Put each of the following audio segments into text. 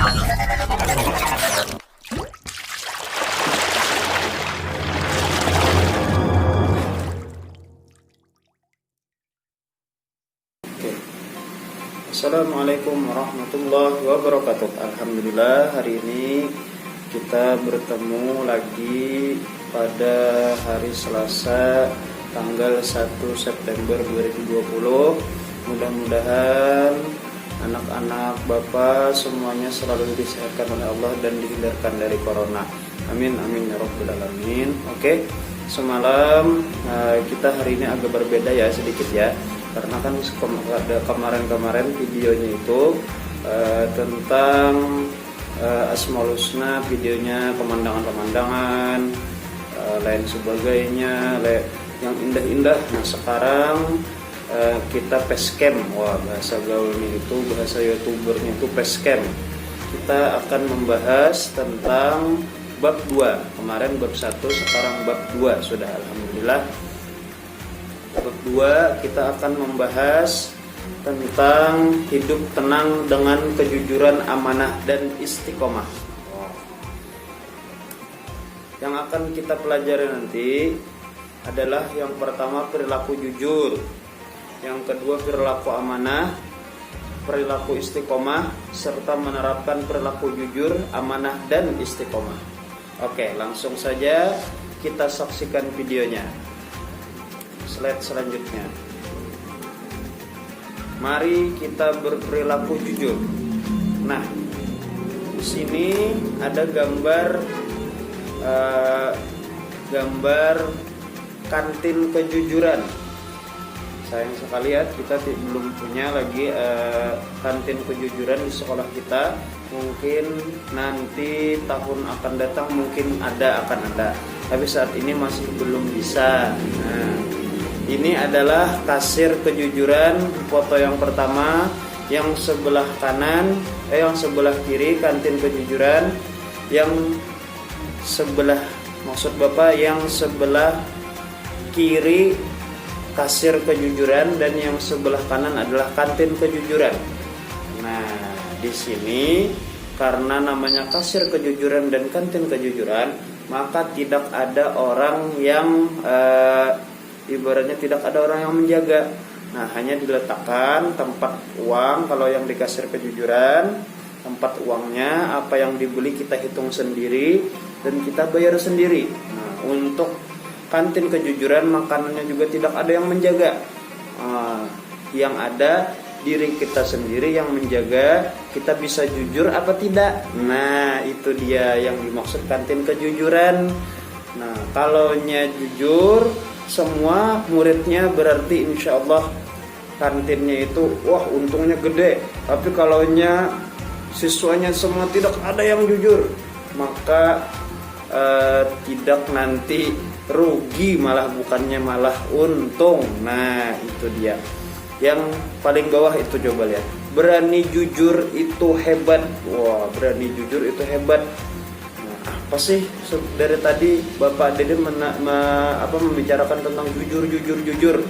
Assalamualaikum warahmatullahi wabarakatuh. Alhamdulillah, hari ini kita bertemu lagi pada hari Selasa tanggal 1 September 2020. Mudah-mudahan anak-anak Bapak semuanya selalu disehatkan oleh Allah dan dihindarkan dari corona. Amin amin ya rabbal alamin. Oke, semalam kita hari ini agak berbeda ya sedikit ya. Karena kan kemarin videonya itu tentang Asmaul Husna, videonya pemandangan-pemandangan lain sebagainya yang indah-indah. Nah sekarang kita facecam. Wah, bahasa gaulnya itu, bahasa youtubernya itu facecam. Kita akan membahas tentang bab 2. Kemarin bab 1, sekarang bab 2 sudah, alhamdulillah. Bab 2 kita akan membahas tentang hidup tenang dengan kejujuran, amanah, dan istiqomah. Yang akan kita pelajari nanti adalah yang pertama perilaku jujur, yang kedua perilaku amanah, perilaku istiqomah, serta menerapkan perilaku jujur, amanah, dan istiqomah. Oke, langsung saja kita saksikan videonya. Slide selanjutnya. Mari kita berperilaku jujur. Nah, di sini ada gambar kantin kejujuran. Sayang sekali ya, kita belum punya lagi kantin kejujuran di sekolah kita. Mungkin nanti tahun akan datang mungkin akan ada. Tapi saat ini masih belum bisa. Nah, ini adalah kasir kejujuran, foto yang pertama, yang sebelah kanan, yang sebelah kiri kantin kejujuran, yang sebelah, maksud Bapak yang sebelah kiri kasir kejujuran, dan yang sebelah kanan adalah kantin kejujuran. Nah, di sini karena namanya kasir kejujuran dan kantin kejujuran, maka tidak ada orang yang ibaratnya tidak ada orang yang menjaga. Nah, hanya diletakkan tempat uang. Kalau yang di kasir kejujuran, tempat uangnya, apa yang dibeli kita hitung sendiri dan kita bayar sendiri. Nah, untuk kantin kejujuran, makanannya juga tidak ada yang menjaga. Yang ada diri kita sendiri yang menjaga kita bisa jujur apa tidak. Nah, itu dia yang dimaksud kantin kejujuran. Nah, kalaunya jujur semua muridnya, berarti insya Allah kantinnya itu wah untungnya gede. Tapi kalaunya siswanya semua tidak ada yang jujur, maka tidak, nanti rugi, malah bukannya malah untung. Nah, itu dia. Yang paling bawah itu coba lihat, berani jujur itu hebat. Wah, berani jujur itu hebat. Apa sih dari tadi Bapak Dede membicarakan tentang jujur.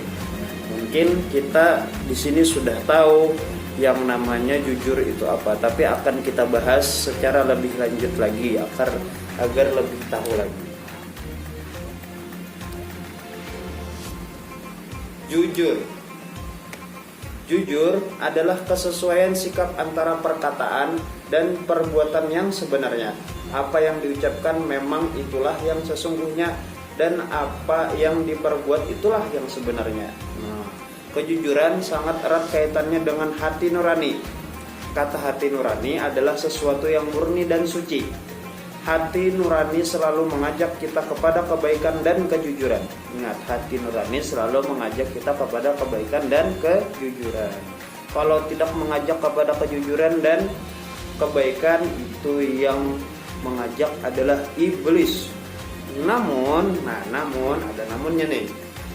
Mungkin kita di sini sudah tahu yang namanya jujur itu apa, tapi akan kita bahas secara lebih lanjut lagi agar lebih tahu lagi. Jujur adalah kesesuaian sikap antara perkataan dan perbuatan yang sebenarnya. Apa yang diucapkan memang itulah yang sesungguhnya, dan apa yang diperbuat itulah yang sebenarnya. Nah, kejujuran sangat erat kaitannya dengan hati nurani. Kata hati nurani adalah sesuatu yang murni dan suci. Hati nurani selalu mengajak kita kepada kebaikan dan kejujuran. Ingat, hati nurani selalu mengajak kita kepada kebaikan dan kejujuran. Kalau tidak mengajak kepada kejujuran dan kebaikan, itu yang mengajak adalah iblis. Namun ada namunnya nih.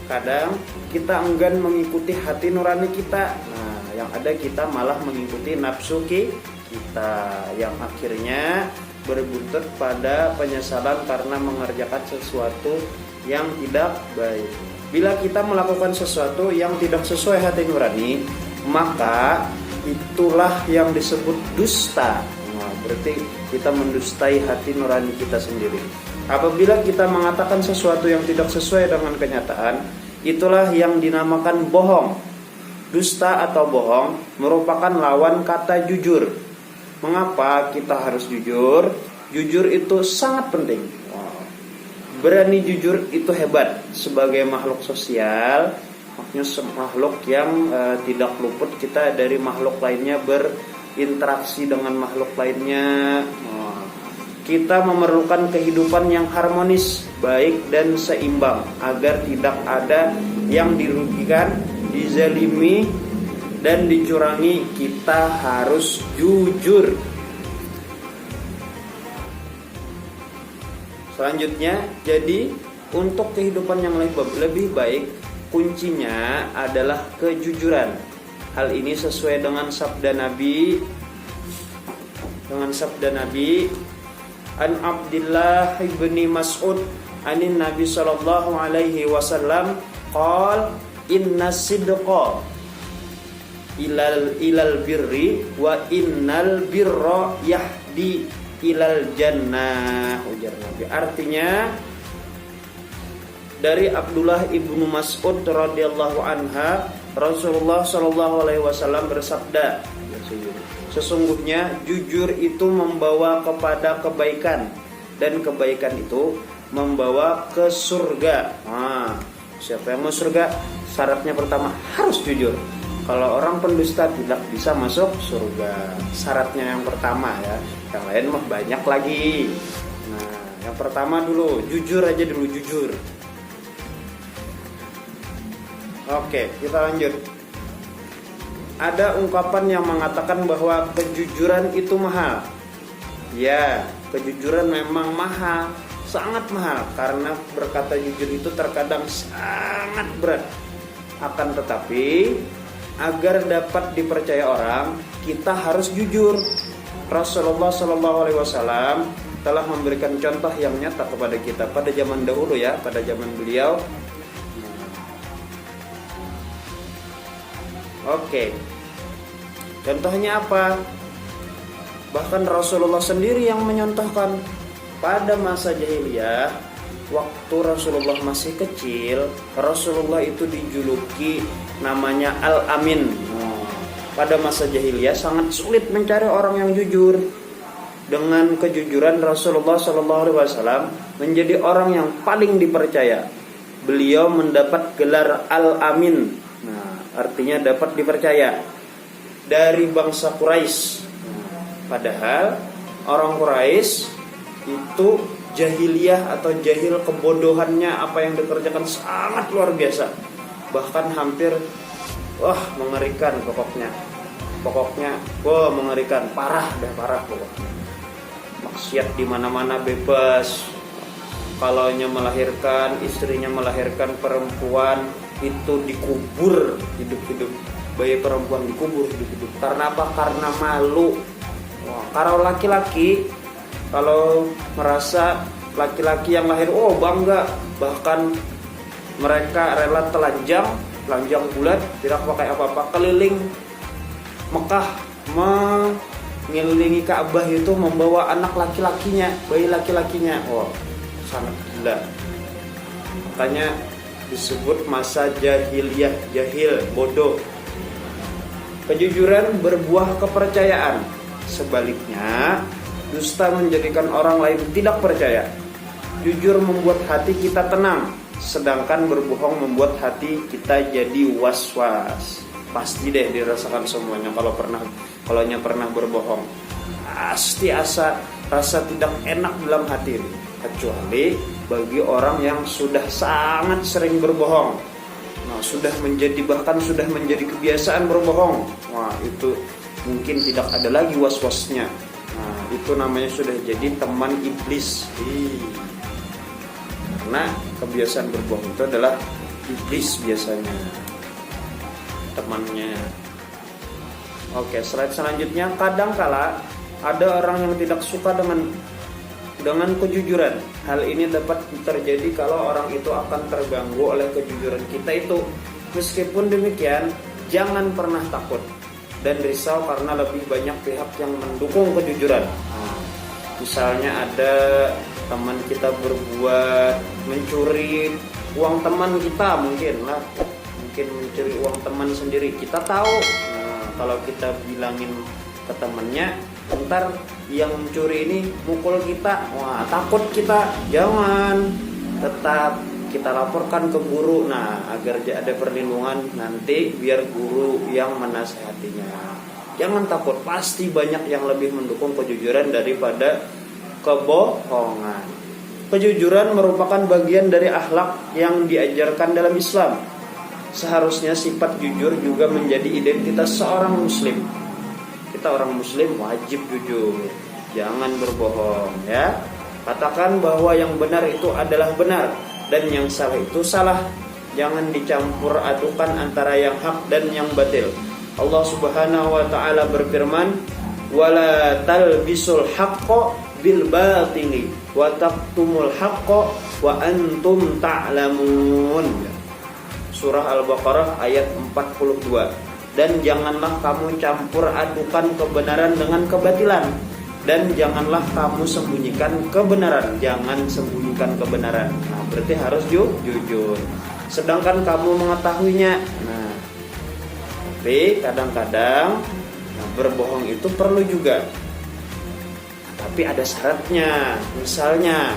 Kadang kita enggan mengikuti hati nurani kita. Nah, yang ada kita malah mengikuti nafsu kita, yang akhirnya berbuntut pada penyesalan karena mengerjakan sesuatu yang tidak baik. Bila kita melakukan sesuatu yang tidak sesuai hati nurani, maka itulah yang disebut dusta. Nah, berarti kita mendustai hati nurani kita sendiri. Apabila kita mengatakan sesuatu yang tidak sesuai dengan kenyataan, itulah yang dinamakan bohong. Dusta atau bohong merupakan lawan kata jujur. Mengapa kita harus jujur? Jujur itu sangat penting. Berani jujur itu hebat. Sebagai makhluk sosial, maksudnya makhluk yang tidak luput kita dari makhluk lainnya, berinteraksi dengan makhluk lainnya. Kita memerlukan kehidupan yang harmonis, baik dan seimbang, agar tidak ada yang dirugikan, dizalimi, dan dicurangi. Kita harus jujur. Selanjutnya, jadi untuk kehidupan yang lebih baik, kuncinya adalah kejujuran. Hal ini sesuai dengan sabda Nabi. An Abdullah ibni Mas'ud anin Nabi sallallahu alaihi wasallam qala inna sidqa ilal birri wa innal birra yahdi ilal jannah. Ujar Nabi. Artinya dari Abdullah ibnu Mas'ud radhiyallahu anha, Rasulullah sallallahu alaihi wasallam bersabda, sesungguhnya jujur itu membawa kepada kebaikan, dan kebaikan itu membawa ke surga. Siapa yang mau surga? Syaratnya pertama harus jujur. Kalau orang pendusta tidak bisa masuk surga. Syaratnya yang pertama ya. Yang lain mah banyak lagi. Nah, yang pertama dulu, jujur aja dulu, jujur. Oke, kita lanjut. Ada ungkapan yang mengatakan bahwa kejujuran itu mahal. Ya, kejujuran memang mahal, sangat mahal, karena berkata jujur itu terkadang sangat berat. Akan tetapi, agar dapat dipercaya orang, kita harus jujur. Rasulullah SAW telah memberikan contoh yang nyata kepada kita pada zaman dahulu ya, pada zaman beliau. Oke. Contohnya apa? Bahkan Rasulullah sendiri yang menyontohkan. Pada masa jahiliyah, waktu Rasulullah masih kecil, Rasulullah itu dijuluki namanya Al-Amin. Pada masa jahiliyah sangat sulit mencari orang yang jujur. Dengan kejujuran Rasulullah SAW menjadi orang yang paling dipercaya. Beliau mendapat gelar Al-Amin. Artinya dapat dipercaya dari bangsa Quraisy. Padahal orang Quraisy itu jahiliyah atau jahil, kebodohannya apa yang dikerjakan sangat luar biasa. Bahkan hampir mengerikan pokoknya. Mengerikan, parah pokoknya. Maksiat di mana-mana bebas. Kalaunya melahirkan, istrinya melahirkan perempuan, itu dikubur hidup-hidup. Bayi perempuan dikubur hidup-hidup. Karena apa? Karena malu. Kalau laki-laki, kalau merasa laki-laki yang lahir, bangga. Bahkan mereka rela telanjang bulat, tidak pakai apa-apa, keliling Mekah, mengelilingi Ka'bah itu membawa anak laki-lakinya, bayi laki-lakinya. Sangat gila. Makanya disebut masa jahiliyah, jahil, bodoh. Kejujuran berbuah kepercayaan. Sebaliknya, dusta menjadikan orang lain tidak percaya. Jujur membuat hati kita tenang, sedangkan berbohong membuat hati kita jadi was-was. Pasti deh dirasakan semuanya kalau pernah berbohong. Pasti rasa tidak enak dalam hati ini. Kecuali bagi orang yang sudah sangat sering berbohong. Sudah menjadi kebiasaan berbohong. Itu mungkin tidak ada lagi was-wasnya. Itu namanya sudah jadi teman iblis. Karena kebiasaan berbohong itu adalah iblis biasanya temannya. Oke, slide selanjutnya. Kadangkala ada orang yang tidak suka dengan kejujuran. Hal ini dapat terjadi kalau orang itu akan terganggu oleh kejujuran kita itu. Meskipun demikian, jangan pernah takut dan risau karena lebih banyak pihak yang mendukung kejujuran. Misalnya ada teman kita berbuat mencuri uang teman kita, mungkin mencuri uang teman sendiri, kita tahu. Nah, kalau kita bilangin ke temannya, ntar yang mencuri ini mukul kita, wah takut kita. Jangan, tetap kita laporkan ke guru. Nah, agar ada perlindungan nanti, biar guru yang menasehatinya. Jangan takut, pasti banyak yang lebih mendukung kejujuran daripada kebohongan. Kejujuran merupakan bagian dari akhlak yang diajarkan dalam Islam. Seharusnya sifat jujur juga menjadi identitas seorang muslim. Kita orang muslim wajib jujur, jangan berbohong ya. Katakan bahwa yang benar itu adalah benar dan yang salah itu salah. Jangan dicampur adukan antara yang hak dan yang batil. Allah Subhanahu wa taala berfirman, "Wala talbisul haqqo bil batili wa taqtumul haqqo wa antum ta'lamun." Surah Al-Baqarah ayat 42. Dan janganlah kamu campur adukan kebenaran dengan kebatilan, dan janganlah kamu sembunyikan kebenaran. Jangan sembunyikan kebenaran. Nah, berarti harus jujur. Sedangkan kamu mengetahuinya. Nah, tapi kadang-kadang berbohong itu perlu juga. Tapi ada syaratnya. Misalnya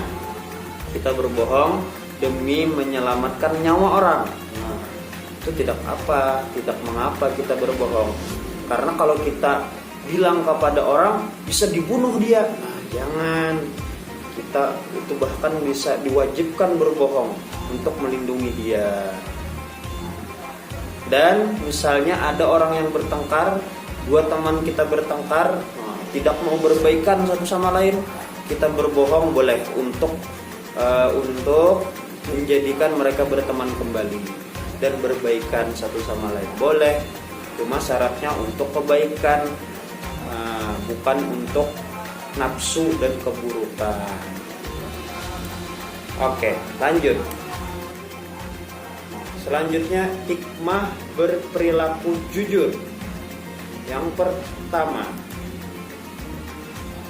kita berbohong demi menyelamatkan nyawa orang. Nah, itu tidak mengapa kita berbohong. Karena kalau kita bilang kepada orang bisa dibunuh dia. Nah, jangan. Kita itu bahkan bisa diwajibkan berbohong untuk melindungi dia. Dan misalnya ada orang yang bertengkar, dua teman kita bertengkar, tidak mau berbaikan satu sama lain, kita berbohong boleh untuk menjadikan mereka berteman kembali dan berbaikan satu sama lain. Boleh, cuma syaratnya untuk kebaikan, bukan untuk nafsu dan keburukan. Oke, lanjut. Selanjutnya, hikmah berperilaku jujur. Yang pertama,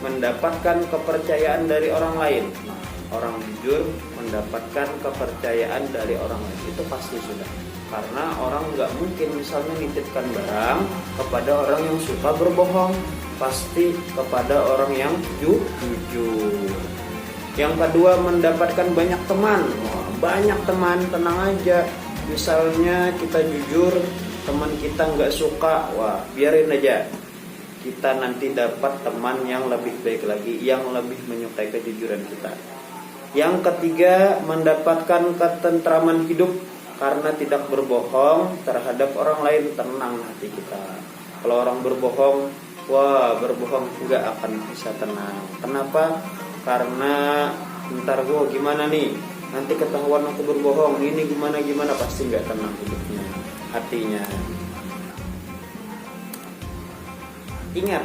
mendapatkan kepercayaan dari orang lain. Nah, orang jujur mendapatkan kepercayaan dari orang lain, itu pasti sudah. Karena orang nggak mungkin misalnya nitipkan barang kepada orang yang suka berbohong, pasti kepada orang yang jujur. Yang kedua, mendapatkan banyak teman. Banyak teman, tenang aja. Misalnya kita jujur, teman kita nggak suka, wah biarin aja. Kita nanti dapat teman yang lebih baik lagi, yang lebih menyukai kejujuran kita. Yang ketiga, mendapatkan ketentraman hidup karena tidak berbohong terhadap orang lain. Tenang hati kita. Kalau orang berbohong, berbohong nggak akan bisa tenang. Kenapa? Karena ntar gue gimana nih? Nanti ketahuan aku berbohong, ini gimana, pasti nggak tenang hidupnya, hatinya. Ingat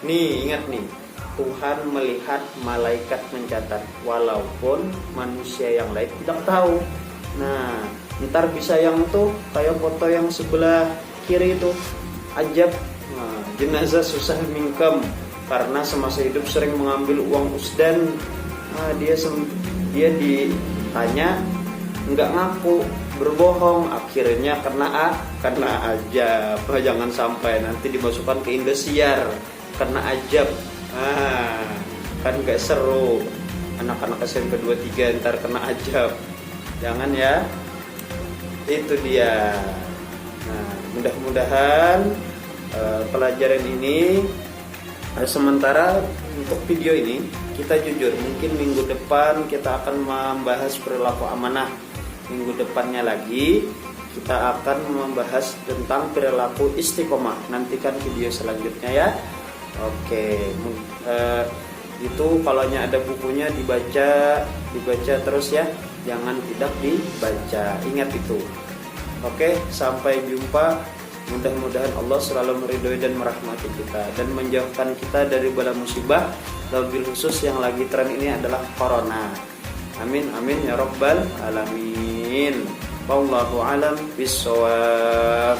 nih, Tuhan melihat, malaikat mencatat, walaupun manusia yang lain tidak tahu. Nah, ntar bisa yang tuh kayak foto yang sebelah kiri itu, ajab, jenazah susah mingkem karena semasa hidup sering mengambil uang usdan. Dia ditanya nggak ngaku, berbohong, akhirnya kena ajab. Jangan sampai nanti dimasukkan ke Indosiar kena ajab. Kan nggak seru, anak-anak SMP 23 ntar kena ajab. Jangan ya, itu dia. Nah, mudah-mudahan pelajaran ini sementara untuk video ini kita jujur. Mungkin minggu depan kita akan membahas perilaku amanah. Minggu depannya lagi kita akan membahas tentang perilaku istiqomah. Nantikan video selanjutnya ya. Oke, itu kalau ada bukunya dibaca terus ya. Jangan tidak dibaca. Ingat itu. Oke, sampai jumpa. Mudah-mudahan Allah selalu meridhoi dan merahmati kita dan menjauhkan kita dari bala musibah, terlebih khusus yang lagi tren ini adalah corona. Amin ya rabbal alamin. Wallahu alam bissawab.